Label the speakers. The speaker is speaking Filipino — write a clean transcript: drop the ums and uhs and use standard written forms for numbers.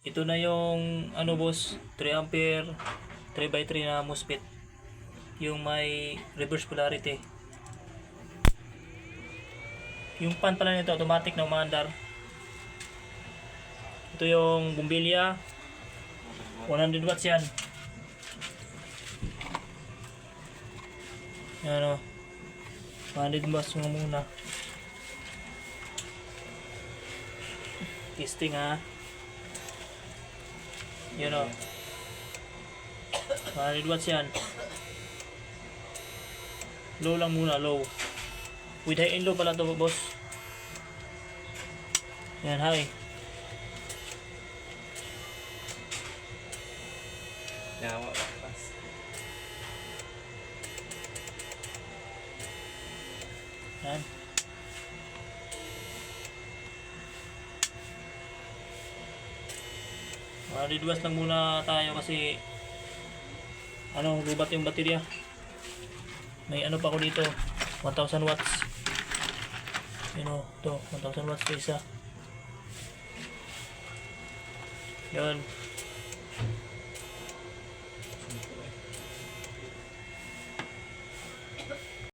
Speaker 1: Ito na yung ano boss, 3 ampere 3x3 na MOSFET. Yung may reverse polarity. Yung pan pala nito automatic na umaandar. Ito yung bumbilya. 100 watts yan. Yan o. 100 watts muna. Testing ha. Yan o. 100 watts yan. Low lang muna, low. With high and low pala to boss. Yan, high.
Speaker 2: Yawa pas.
Speaker 1: Yan. Reduce lang muna tayo kasi ano, lubat yung baterya. May ano pa ako dito, 1000 watts. You know, to 1000 watts pa isa. Yun.